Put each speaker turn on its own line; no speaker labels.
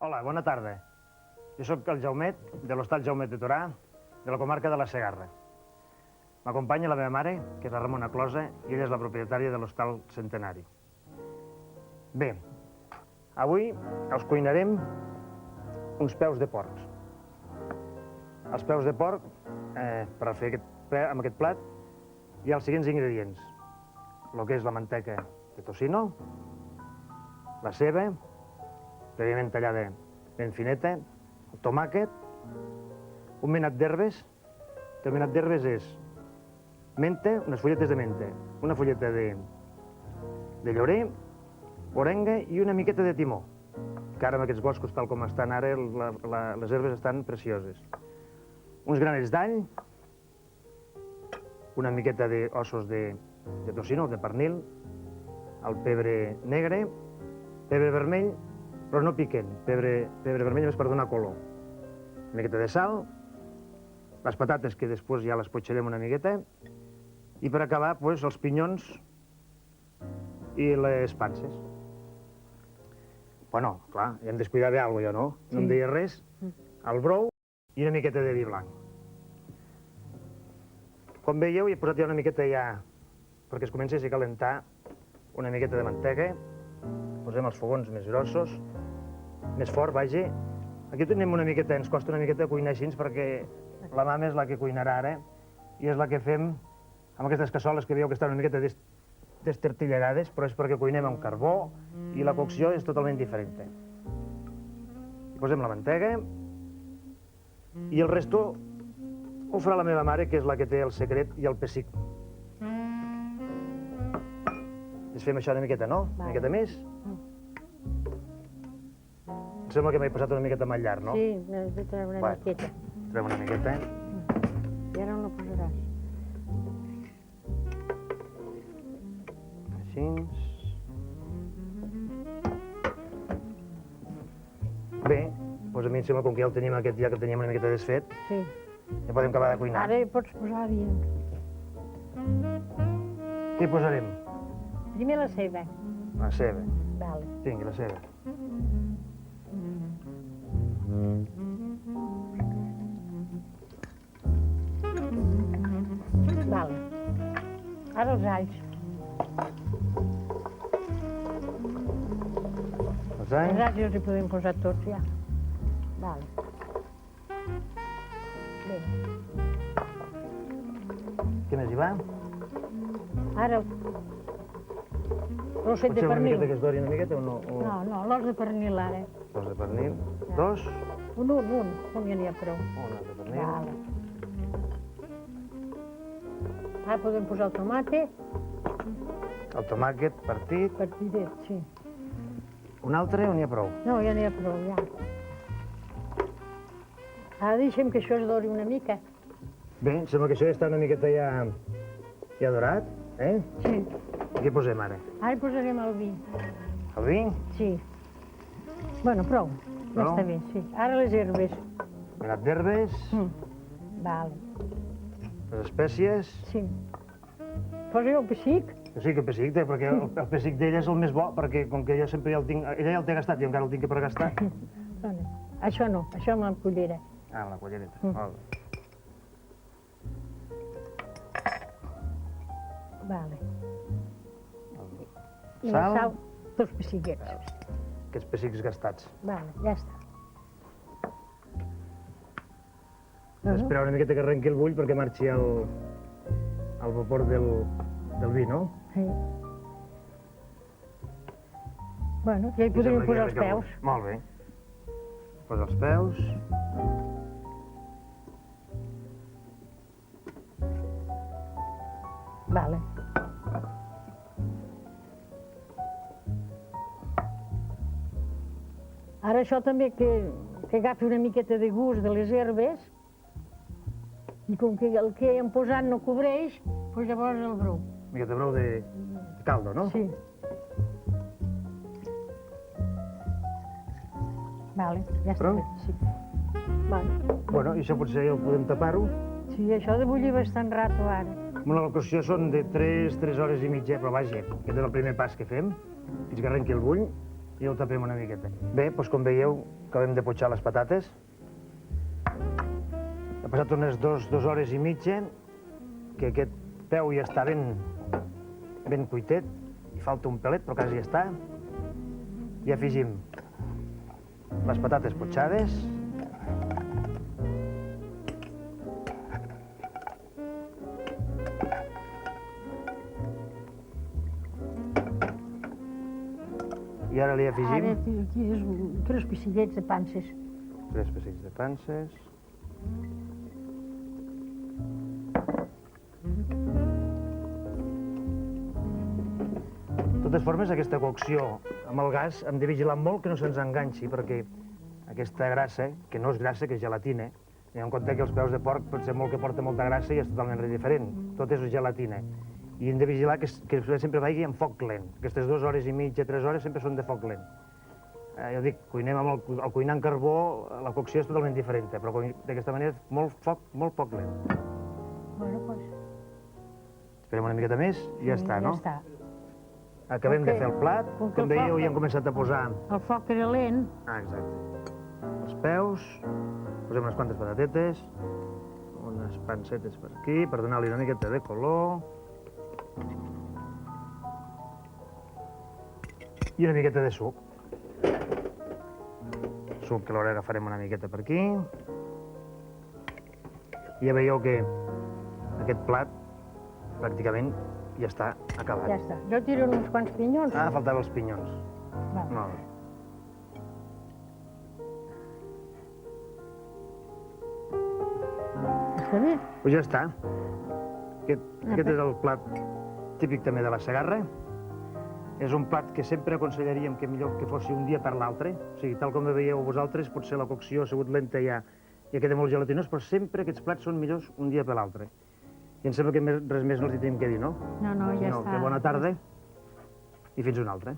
Hola, bona tarda. Jo sóc el Jaumet, de l'Hostal Jaumet de Torà, de la comarca de la Segarra. M'acompanya la meva mare, que és la Ramona Closa, i ella és la propietària de l'Hostal Centenari. Bé, avui els cuinarem uns peus de porc. Els peus de porc, per fer amb aquest plat, hi ha els següents ingredients. El que és la manteca de tocino, la ceba, prèviament tallada ben fineta, el tomàquet, un menat d'herbes, que el menat d'herbes és menta, unes fulletes de menta, una fulleta de llorer, orenga i una miqueta de timó, que ara amb aquests boscos, tal com estan ara, les herbes estan precioses. Uns granets d'all, una miqueta d'ossos de tocino, de pernil, el pebre negre, pebre vermell, però no piquent, pebre vermell més per donar color. Una miqueta de sal, les patates, que després ja les potxarem una miqueta, i per acabar, els pinyons i les panses. Bueno, clar, ja em descuidava alguna cosa, jo, no? No em deia res. El brou i una miqueta de vi blanc. Com veieu, he posat ja una miqueta perquè es comenci a calentar una miqueta de manteca. Posem els fogons més grossos, més fort, vagi. Aquí tenim una miqueta, ens costa una miqueta cuinar així, perquè la mama és la que cuinarà ara, i és la que fem amb aquestes cassoles que veieu que estan una miqueta destortillerades, però és perquè cuinem amb carbó i la cocció és totalment diferent. Posem la mantega i el resto ho farà la meva mare, que és la que té el secret i el pessic. Desfem això una miqueta, no? Una miqueta més. Em sembla que m'he passat una miqueta molt llarg, no?
Sí, n'has de treure una miqueta.
Trem una miqueta.
I ara on la posaràs?
Així. Bé, doncs a mi em sembla com que ja el tenim aquest, ja que el teníem una miqueta desfet,
Sí.
ja podem acabar de cuinar.
Ara hi pots posar vi.
Què hi posarem?
Primer la ceba.
La ceba.
Vale.
Tingui, la ceba.
Vale. Ara els alls.
Els
Els
alls.
alls els hi podem posar tots ja. Vale. Bé.
Què més hi va?
Ara l'osset de
Potser una
pernil.
miqueta que es dori una miqueta o no?
No, l'os de pernil ara.
Dos de pernil. Dos.
Un ja n'hi ha prou.
Un os de pernil.
Vale. Ara podem posar el tomàquet,
El tomàquet partit.
partidet, sí.
Un altre o n'hi ha prou?
No, ja n'hi ha prou, ja. Ara deixem que això es dori una mica.
Bé, em sembla que això ja està una miqueta ja dorat, eh?
Sí.
I què posem ara?
Ara hi posarem el vi.
El vi?
Sí. Bueno, prou. Ja
Prou?
està bé, sí. Ara les herbes.
Menat d'herbes,
Vale.
les espècies.
Sí. Poseu el pessic.
Sí, que el pessic té, perquè el pessic d'ella és el més bo, perquè com que jo sempre ja el tinc... Ella ja el té gastat, jo encara el tinc per gastar.
Dona. Això no, això amb la cullera.
Ah, amb la cullereta. Molt bé.
Vale. I
Sal.
la sal, dos pessiquets.
Aquests pessics gastats.
Vale, ja està.
Esperar una miqueta que arrenqui el bull perquè marxi el vapor del vi, no?
Sí. Bueno, ja hi podríem posar els peus.
Molt bé. Posa els peus.
Vale. Ara això també que agafi una miqueta de gust de les herbes i com que el que hem posat no cobreix, doncs llavors el brou.
Una miqueta de brou de caldo, no?
Sí. Vale, ja està
Prou?
bé, sí. Vale.
Bueno, i això potser ja ho podem tapar-ho.
Sí, això de bullir bastant rato ara.
Una locució són de 3 hores i mitja, però vaja, aquest és el primer pas que fem, fins que arrenqui el bull. i ho tapem una miqueta. Bé, doncs com veieu, acabem de potxar les patates. Ha passat unes 2 hores i mitja, que aquest peu ja està ben cuitet, hi falta un pelet, però quasi ja està. I afegim les patates potxades. I ara li afegim...
Ara aquí 3 pecillets de panses.
3 pecills de panses. De totes formes, aquesta cocció amb el gas hem de vigilar molt que no se'ns enganxi, perquè aquesta grassa, que no és grassa, que és gelatina, i en compte que els peus de porc pot ser molt que porta molta grassa i és totalment diferent. Tot és gelatina. I hem de vigilar que sempre vagi en foc lent. Aquestes 2 hores i mitja, 3 hores sempre són de foc lent. Ja dic, cuinem al cuinar en carbó, la cocció és totalment diferent, però d'aquesta manera molt poc lent.
Bueno, doncs...
Esperem una miqueta més i ja està, no?
Ja està.
Acabem de fer el plat, com veieu ja hem començat a posar...
El foc era lent.
Ah, exacte. Els peus, posem unes quantes patatetes, unes pancetes per aquí, per donar-li una miqueta de color. I una miqueta de suc. Suc que alhora agafarem una miqueta per aquí. I ja veieu que aquest plat pràcticament ja està acabat.
Ja està. Jo tiro uns quants pinyons.
Ah, faltaven els pinyons.
Va.
Molt bé.
Està bé?
Doncs ja està. Aquest és el plat típic també de la Segarra. És un plat que sempre aconsellaríem que millor que fos un dia per l'altre. O sigui, tal com veieu vosaltres, potser la cocció ha sigut lenta ja i queda molt gelatinós, però sempre aquests plats són millors un dia per l'altre. I em sembla que res més no els hi tenim que dir, no?
No, ja està.
Que bona tarda i fins una altra.